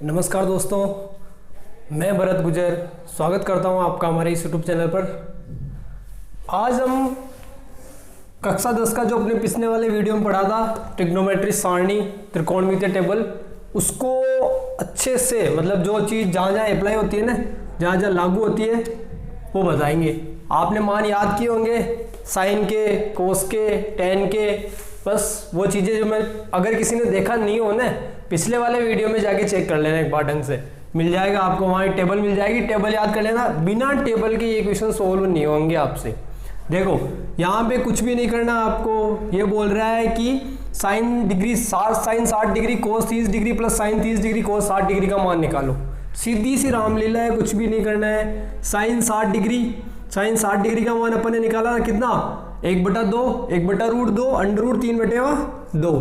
नमस्कार दोस्तों, मैं भरत गुजर स्वागत करता हूं आपका हमारे इस यूट्यूब चैनल पर। आज हम कक्षा 10 का जो अपने पिछले वाले वीडियो में पढ़ा था ट्रिग्नोमेट्री सारणी त्रिकोणमितीय टेबल, उसको अच्छे से मतलब जो चीज़ जहाँ जहाँ अप्लाई होती है ना, जहाँ जहाँ लागू होती है वो बताएंगे। आपने मान याद किए होंगे, साइन के, कोस के, टेन के, बस वो चीज़ें जो मैं अगर किसी ने देखा नहीं हो ना, पिछले वाले वीडियो में जाके चेक कर लेना, एक बार ढंग से मिल जाएगा आपको, वहाँ टेबल मिल जाएगी, टेबल याद कर लेना। बिना टेबल के ये क्वेश्चन सोल्व नहीं होंगे आपसे। देखो यहाँ पे कुछ भी नहीं करना आपको, ये बोल रहा है कि sine 60 degree cos 30 degree plus sine 30 degree cos 60 degree का मान निकालो। सीधी सी रामलीला है, कुछ भी नहीं करना है। साइन 60 डिग्री का मान अपन ने निकाला कितना, 1/2, 1/√2, √3/2।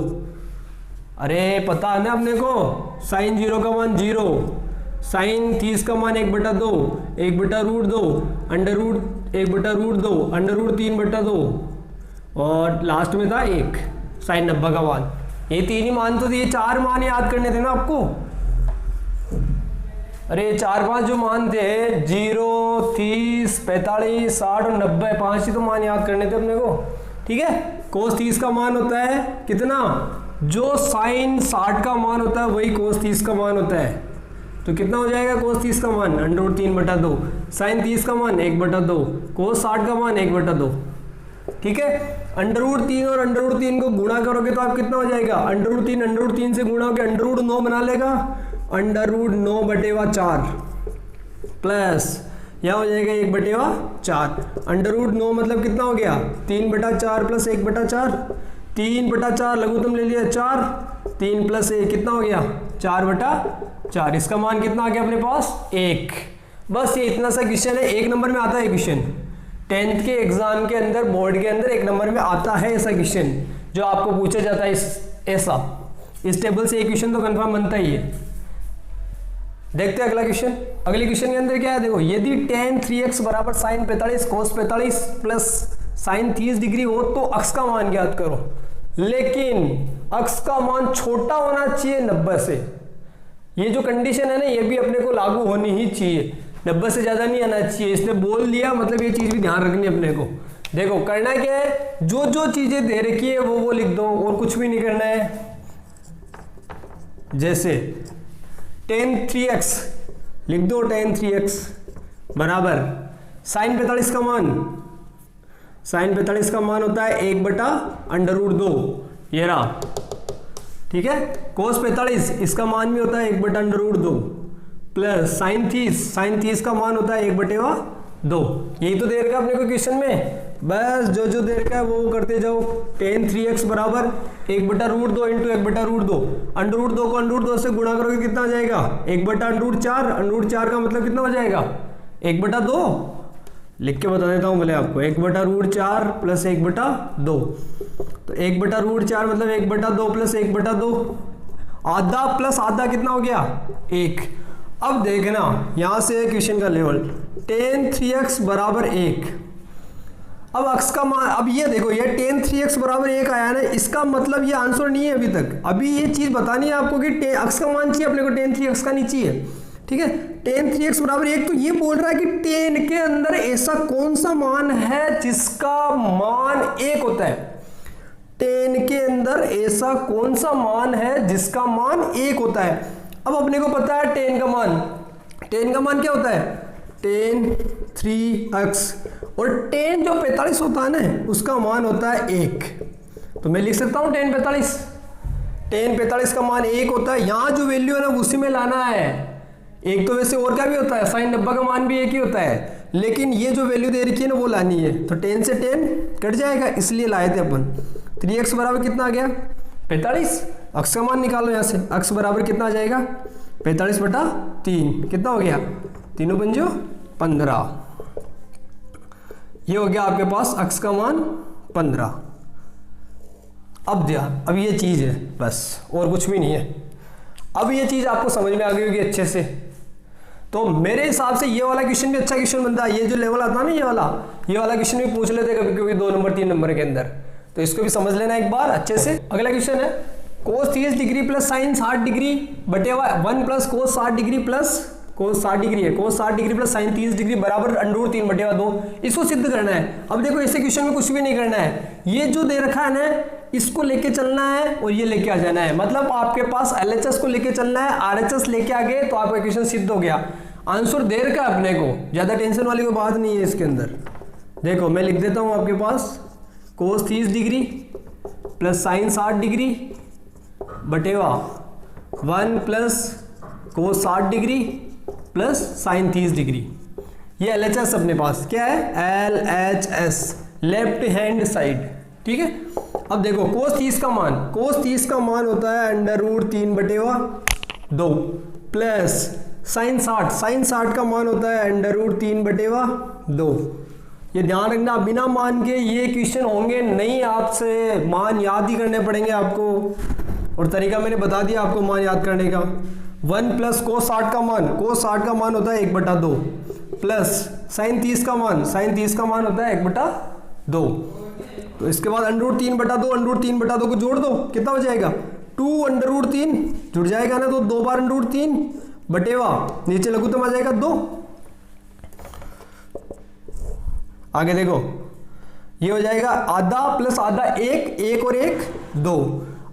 अरे पता है ना अपने को, साइन 0 का मान 0, साइन 30 का मान 1/2, 1/√2, √1/√2, √3/2 और लास्ट में था 1 साइन 90 का मान। ये तीन ही मान तो, ये 4 मान याद करने थे ना आपको। अरे 4-5 जो मान थे 0, 30, 45, 60 और 90, 5 ही तो मान याद करने थे अपने को। ठीक है, कोस 30 का मान होता है कितना, जो साइन 60 का मान होता है वही कोस 30 का मान होता है। तो कितना हो जाएगा कोस 30 का मान, √3/2, साइन 30 का मान 1/2, कोस 60 का मान 1/2। ठीक है, √3 और √3 को गुणा करोगे तो आप कितना हो जाएगा, √3 से गुणा होकर √9 बना लेगा, √9/4 प्लस यह हो जाएगा 1/4। √9 मतलब कितना हो गया, 3/4 प्लस 1/4, 3/4 लघुत्तम ले लिया 4, 3 प्लस 1 कितना हो गया 4/4। इसका मान कितना आ गया अपने पास 1। बस ये इतना सा क्वेश्चन है, 1 नंबर में आता है क्वेश्चन 10th के एग्जाम के अंदर, बोर्ड के अंदर 1 नंबर में आता है ऐसा क्वेश्चन जो आपको पूछा जाता है ऐसा। इस टेबल से एक क्वेश्चन तो कंफर्म बनता ही है। देखते हैं अगला क्वेश्चन। अगले क्वेश्चन के अंदर क्या है, देखो, यदि tan 3x बराबर साइन 45 कोस 45 प्लस साइन 30 डिग्री हो तो अक्ष का मान ज्ञात करो। लेकिन अक्ष का मान छोटा होना चाहिए 90 से। ये जो कंडीशन है ना, ये भी अपने को लागू होनी ही चाहिए, 90 से ज्यादा नहीं आना चाहिए। इसने बोल दिया मतलब ये चीज भी ध्यान रखनी है अपने को। देखो करना क्या है, जो जो चीजें दे रखी है वो लिख दो और कुछ भी नहीं करना है। जैसे tan 3x लिख दो, tan 3x बराबर साइन 45 का मान, साइन 45 का मान होता है 1/√2, ये रहा। ठीक है, कोस 45 इसका मान भी होता है 1/√2 प्लस साइन 30 का मान होता है 1/2। यही तो दे रखा अपने को क्वेश्चन में, बस जो जो दे रखा है वो करते जाओ। tan 3x बराबर 1/√2 इंटू 1/√2, √2 को √2 से गुणा करोगे कितना आ जाएगा 1/√4, √4 का मतलब कितना हो जाएगा 1/2। लिख के बता देता हूँ भले आपको, 1/√4 प्लस 1/2, तो 1/√4 मतलब 1/2 प्लस 1/2, आधा प्लस आधा कितना हो गया 1। अब देखना यहां से क्वेश्चन का लेवल, tan 3x बराबर 1। अब अक्ष का मान, अब ये देखो, ये tan 3x बराबर 1 आया ना, इसका मतलब ये आंसर नहीं है अभी तक। अभी ये चीज बतानी है आपको कि अक्ष का मान चाहिए अपने को, tan 3x का नहीं चाहिए। ठीक है, tan 3x बराबर 1, तो ये बोल रहा है कि tan के अंदर ऐसा कौन सा मान है जिसका मान 1 होता है। tan के अंदर ऐसा कौन सा मान है जिसका मान 1 होता है। अब अपने को पता है tan का मान क्या होता है, tan 3x, और tan जो 45 होता है ना उसका मान होता है 1। तो मैं लिख सकता हूं tan 45 का मान 1 होता है। यहां जो वैल्यू है ना उसी में लाना है। एक तो वैसे और क्या भी होता है, साइन 90 का मान भी 1 ही होता है, लेकिन ये जो वैल्यू दे रखी है ना वो लानी है। तो tan से tan कट जाएगा, इसलिए लाए थे अपन। 3x बराबर कितना आ गया 45, अक्ष का मान निकालो यहाँ से, अक्ष बराबर कितना आ जाएगा 45/3, कितना हो गया 3 पंजो 15। ये हो गया आपके पास अक्ष का मान 15। अब ये चीज है बस, और कुछ भी नहीं है। अब ये चीज आपको समझ में आ गई होगी अच्छे से। तो मेरे हिसाब से ये वाला क्वेश्चन भी अच्छा क्वेश्चन बनता है। ये जो लेवल आता है ना, ये वाला क्वेश्चन भी पूछ लेते कभी कभी 2 नंबर 3 नंबर के अंदर। तो इसको भी समझ लेना एक बार अच्छे से। अगला क्वेश्चन है, कोस 30 डिग्री प्लस साइन 60 डिग्री बटे 1 plus cos 60 degree plus cos 60 degree है, कोस 60 डिग्री प्लस साइन 30 डिग्री बराबर √3 बटे 2। इसको सिद्ध करना है। अब देखो ऐसे क्वेश्चन में कुछ भी नहीं करना है, ये जो दे रखा है ना इसको लेके चलना है और ये लेके आ जाना है। मतलब आपके पास LHS को लेके चलना है, RHS लेके आ गए तो आपका क्वेश्चन सिद्ध हो गया। आंसर दे रखा है अपने को, ज्यादा टेंशन वाली कोई बात नहीं है इसके अंदर। देखो मैं लिख देता हूं आपके पास cos 30 degree plus sine 60 degree बटेवा 1 plus cos 60 degree plus sine 30 degree. ये LHS अपने पास क्या है, LHS लेफ्ट हैंड साइड। ठीक है, अब देखो कोस 30 का मान होता है √3 बटे 2 प्लस साइन 60 का मान होता है √3 बटे 2। ये ध्यान रखना, बिना मान के ये क्वेश्चन होंगे नहीं, आपसे मान याद ही करने पड़ेंगे आपको। और तरीका मैंने बता दिया आपको मान याद करने का। 1 प्लस कोस 60 का मान होता है 1/2 प्लस साइन 30 का मान होता है 1/2। तो इसके बाद √3/2 को जोड़ दो, कितना हो जाएगा 2√3 जुड़ जाएगा ना, तो 2 बार √3 बटेवा नीचे लघुत्तम आ जाएगा 2। आगे देखो ये हो जाएगा आधा प्लस आधा 1 और 1 2।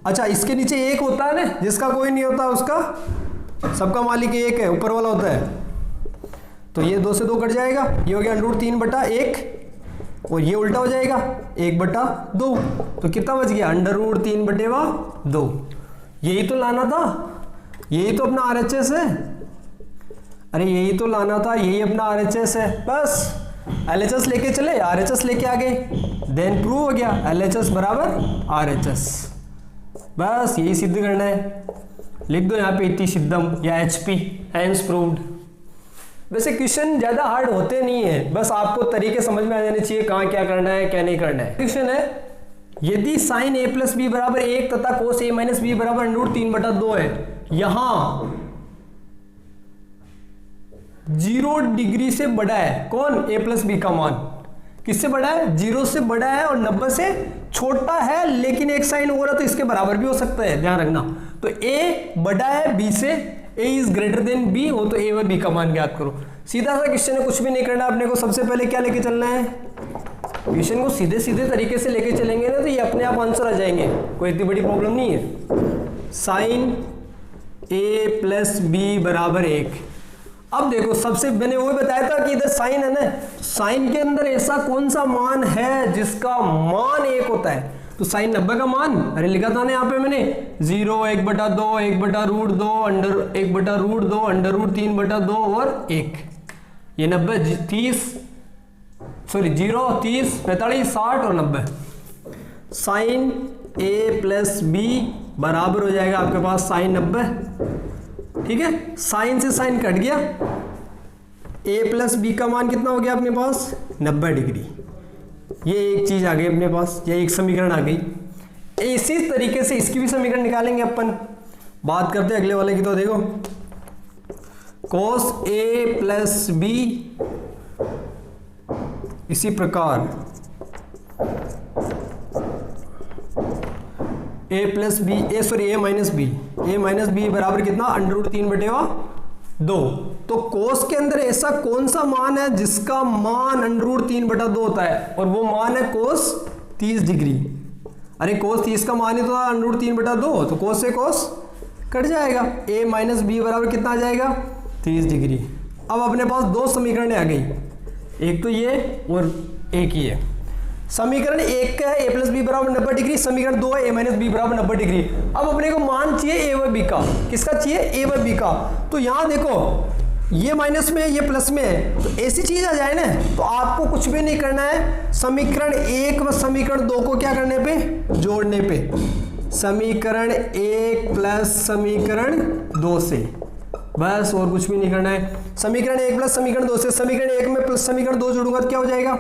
अच्छा इसके नीचे 1 होता है ना, जिसका कोई नहीं होता उसका सबका मालिक 1 है, ऊपर वाला होता है। तो ये 2 से 2 कट जाएगा, ये हो गया √3/1 और ये उल्टा हो जाएगा 1/2। तो कितना बच गया √3/2। यही तो लाना था, यही तो अपना RHS है। अरे यही तो लाना था, यही अपना RHS है। बस LHS लेके चले, RHS लेके आ गए, देन प्रूव हो गया LHS बराबर RHS। बस यही सिद्ध करना है। लिख दो यहाँ पे इति सिद्धम या HP हैंस प्रूव्ड। वैसे क्वेश्चन ज्यादा हार्ड होते नहीं है, बस आपको तरीके समझ में आ जाने चाहिए कहाँ क्या करना है क्या नहीं करना है। क्वेश्चन है यदि साइन A प्लस B बराबर 1 तथा कोस A माइनस B बराबर √3/2 है, यहां 0 डिग्री से बड़ा है कौन, A प्लस B का मान किससे बड़ा है, 0 से बड़ा है और 90 से छोटा है, लेकिन एक साइन और है तो इसके बराबर भी हो सकता है, ध्यान रखना। तो A बड़ा है B से, A is greater than B हो तो A व B का मान ज्ञात करो। सीधा सा क्वेश्चन है, कुछ भी नहीं करना अपने को। सबसे पहले क्या लेके चलना है, क्वेश्चन को सीधे सीधे तरीके से लेके चलेंगे ना तो ये अपने आप आंसर आ जाएंगे, कोई इतनी बड़ी प्रॉब्लम नहीं है। साइन A प्लस B बराबर 1। अब देखो सबसे मैंने वो बताया था कि इधर साइन है ना, साइन के अंदर ऐसा कौन सा मान है जिसका मान 1 होता है। तो साइन 90 का मान, अरे लिखा था ना यहाँ पे मैंने 0 1/2 1/√2 √3/2 और 1। ये 90 30 0 30 45 60 और 90। साइन A प्लस B बराबर हो जाएगा आपके पास साइन 90। ठीक है, साइन से साइन कट गया, A प्लस B का मान कितना हो गया अपने पास 90 डिग्री। ये एक चीज आ गई अपने पास, ये एक समीकरण आ गई। इसी तरीके से इसकी भी समीकरण निकालेंगे अपन। बात करते हैं अगले वाले की। तो देखो cos A प्लस B इसी प्रकार A माइनस बी बराबर कितना √3/2। तो कोस के अंदर ऐसा कौन सा मान है जिसका मान √3/2 होता है, और वो मान है कोस 30 डिग्री। अरे कोस 30 का मान ही तो √3/2, तो कोस से कोस कट जाएगा, A माइनस बी बराबर कितना आ जाएगा 30 डिग्री। अब अपने पास दो समीकरण आ गई, एक तो ये और एक ये। समीकरण एक का है A प्लस बी बराबर 90 डिग्री, समीकरण 2 है A माइनस बी बराबर 90 डिग्री। अब अपने को मान चाहिए A व B का, किसका चाहिए A व B का। तो यहां देखो ये माइनस में है ये प्लस में है, तो ऐसी चीज आ जाए ना तो आपको कुछ भी नहीं करना है, समीकरण 1 व समीकरण 2 को क्या करने पे जोड़ने पे, समीकरण 1 प्लस समीकरण 2 से, बस और कुछ भी नहीं करना है। समीकरण 1 प्लस समीकरण 2 से, समीकरण 1 में प्लस समीकरण 2 जोड़ूंगा तो क्या हो जाएगा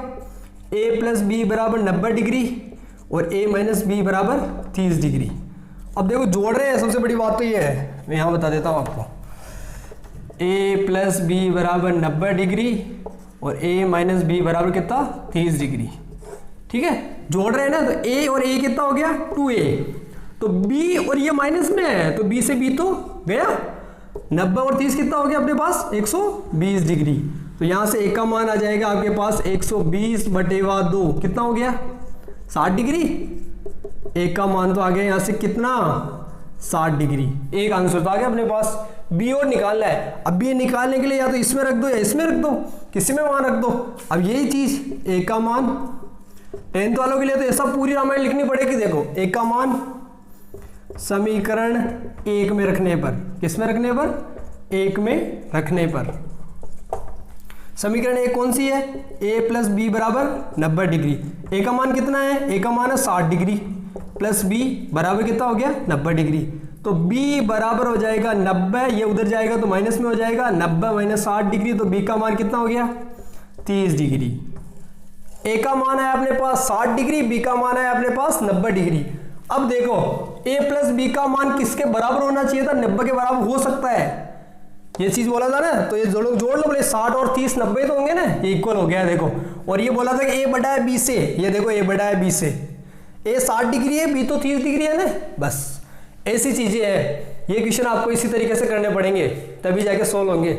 A प्लस बी बराबर 90 डिग्री और A माइनस बी बराबर 30 डिग्री। अब देखो जोड़ रहे हैं, सबसे बड़ी बात तो ये है, मैं यहां बता देता हूं आपको, A प्लस बी बराबर 90 डिग्री और A माइनस बी बराबर कितना 30 डिग्री। ठीक है, जोड़ रहे हैं ना, तो A और A कितना हो गया 2A, तो बी और ये माइनस में है तो बी से बी तो गया, 90 और 30 कितना हो गया अपने पास 120 डिग्री। तो यहां से ए का मान आ जाएगा आपके पास 120/2 कितना हो गया 60 डिग्री। ए का मान तो आ गया यहां से कितना 60 डिग्री। एक आंसर तो आ गया अपने पास। बी और निकालना है। अब ये निकालने के लिए या तो इसमें रख दो या इसमें रख दो, किसी में मान रख दो। अब यही चीज ए का मान 10th वालों के लिए तो ऐसा पूरी रामायण लिखनी पड़ेगी। देखो ए का मान समीकरण 1 में रखने पर, किस में रखने पर 1 में रखने पर, समीकरण 1 कौन सी है a प्लस बी बराबर 90 डिग्री। ए का मान कितना है, ए का मान है 60 डिग्री प्लस बी बराबर कितना हो गया 90 डिग्री। तो b बराबर हो जाएगा 90, ये उधर जाएगा तो माइनस में हो जाएगा 90 माइनस 60 डिग्री, तो b का मान कितना हो गया 30 डिग्री। a का मान है अपने पास 60 डिग्री, b का मान है अपने पास 90 डिग्री। अब देखो a प्लस बी का मान किसके बराबर होना चाहिए था, 90 के बराबर हो सकता है, ये चीज बोला था ना। तो ये जोड़ लो बोले 60 और 30 90 तो होंगे ना, ये इक्वल हो गया देखो। और ये बोला था कि a बटा है b से, ये देखो a बटा है b से, a 60 डिग्री है b तो 30 डिग्री है ना, बस ऐसी चीजें हैं। ये क्वेश्चन आपको इसी तरीके से करने पड़ेंगे तभी जाके सोल्व होंगे।